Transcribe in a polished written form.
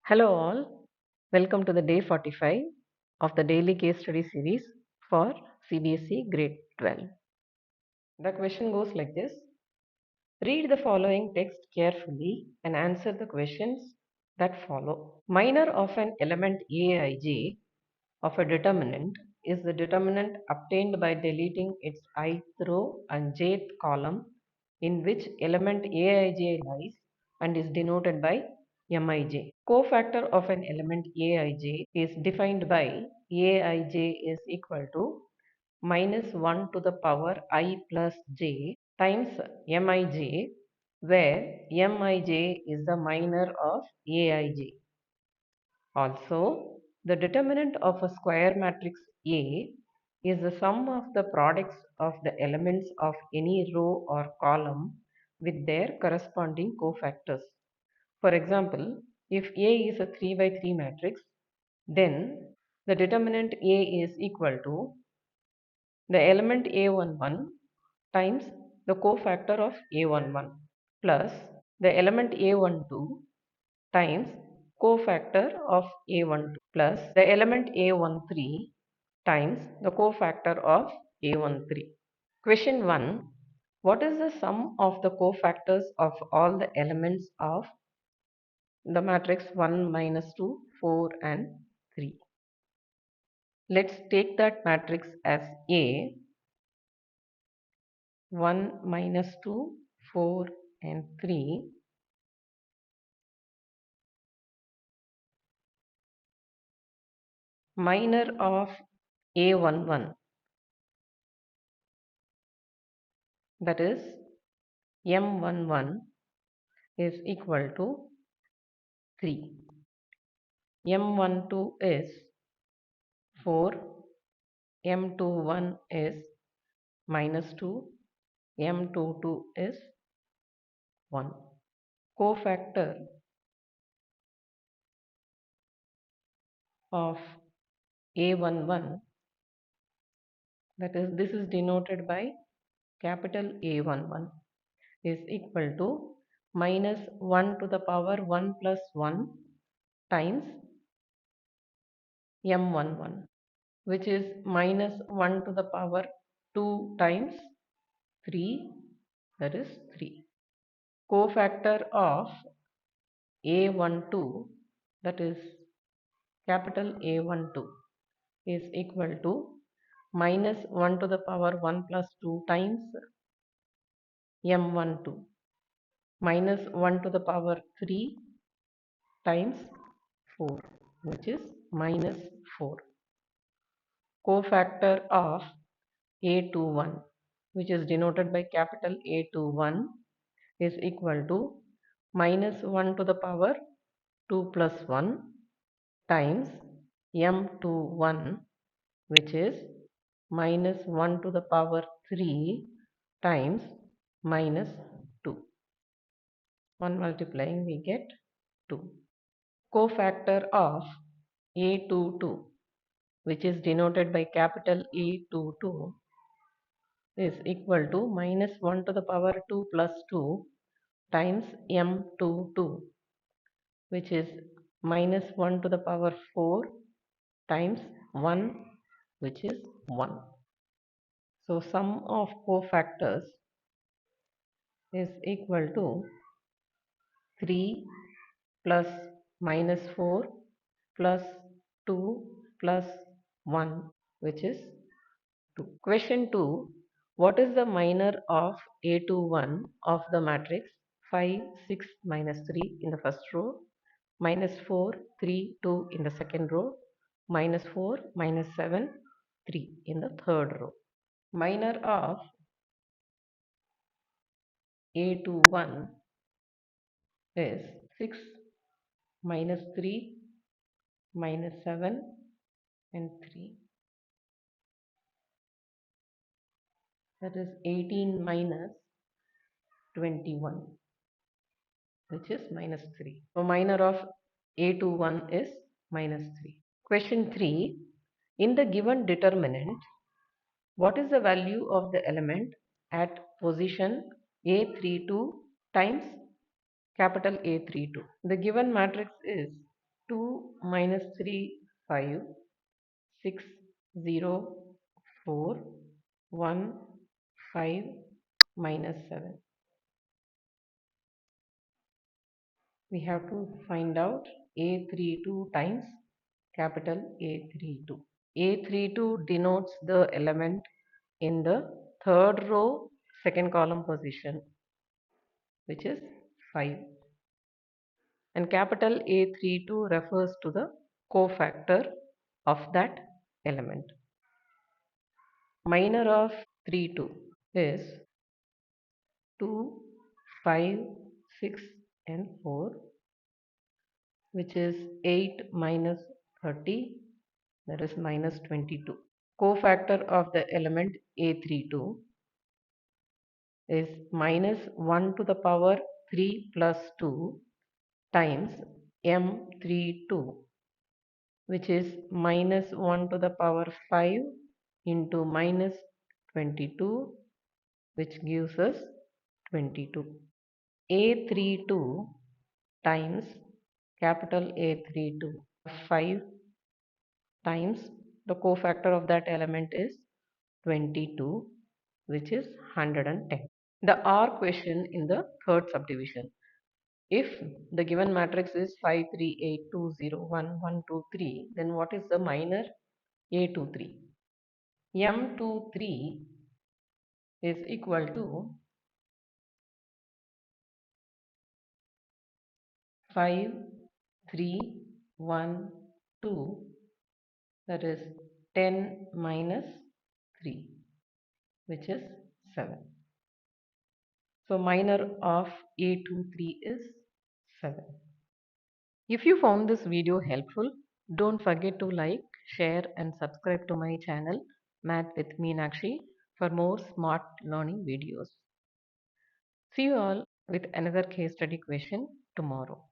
Hello, all. Welcome to the day 45 of the daily case study series for CBSE grade 12. The question goes like this. Read the following text carefully and answer the questions that follow. Minor of an element Aij of a determinant is the determinant obtained by deleting its ith row and jth column in which element Aij lies and is denoted by Mij. Cofactor of an element Aij is defined by Aij is equal to minus 1 to the power I plus j times Mij, where Mij is the minor of Aij. Also, the determinant of a square matrix A is the sum of the products of the elements of any row or column with their corresponding cofactors. For example, if A is a 3 by 3 matrix, then the determinant A is equal to the element A11 times the cofactor of A11 plus the element A12 times cofactor of A12 plus the element A13 times the cofactor of A13. Question 1. What is the sum of the cofactors of all the elements of the matrix 1 minus 2, 4 and 3? Let's take that matrix as A, 1 minus 2, 4 and 3. Minor of A11, that is M11 is equal to 3. M12 is 4. M21 is minus 2. M22 is 1. Cofactor of A11, that is, this is denoted by capital A11, is equal to minus 1 to the power 1 plus 1 times M11, which is minus 1 to the power 2 times 3, that is 3. Cofactor of A12, that is capital A12, is equal to minus 1 to the power 1 plus 2 times M12 minus 1 to the power 3 times 4, which is minus 4. Cofactor of A21, which is denoted by capital A21, is equal to minus 1 to the power 2 plus 1 times M21, which is minus 1 to the power 3 times minus 2. On multiplying, we get 2. Cofactor of A22, which is denoted by capital A22, is equal to minus 1 to the power 2 plus 2 times M22, which is minus 1 to the power 4 times 1, which is 1. So sum of cofactors is equal to 3 plus minus 4 plus 2 plus 1, which is 2. Question 2. What is the minor of A21 of the matrix 5, 6, minus 3 in the first row, minus 4, 3, 2 in the second row, minus 4, minus 7, 3 in the third row? Minor of A21 is 6, minus 3, minus 7 and 3. That is 18 minus 21, which is minus 3. So minor of A21 is minus 3. Question 3. In the given determinant, what is the value of the element at position A32 times capital A32? The given matrix is minus 3, 5, 6, 0, 4, 1, 5, minus 7. We have to find out A32 times capital A32. A32 denotes the element in the third row, second column position, which is 5. And capital A32 refers to the cofactor of that element. Minor of 32 is 2, 5, 6 and 4, which is 8 minus 30, that is minus 22. Cofactor of the element A32 is minus 1 to the power 3 plus 2 times M32, which is minus 1 to the power 5 into minus 22, which gives us 22. A32 times capital A32, 5 times the cofactor of that element is 22, which is 110. The R question in the third subdivision. If the given matrix is 5, 3, 8, 2, 0, 1, 1, 2, 3, then what is the minor A23? M23 is equal to 5, 3, 1, 2, that is 10 minus 3, which is 7. So minor of A23 is 7. If you found this video helpful, don't forget to like, share and subscribe to my channel Math with Meenakshi for more smart learning videos. See you all with another case study question tomorrow.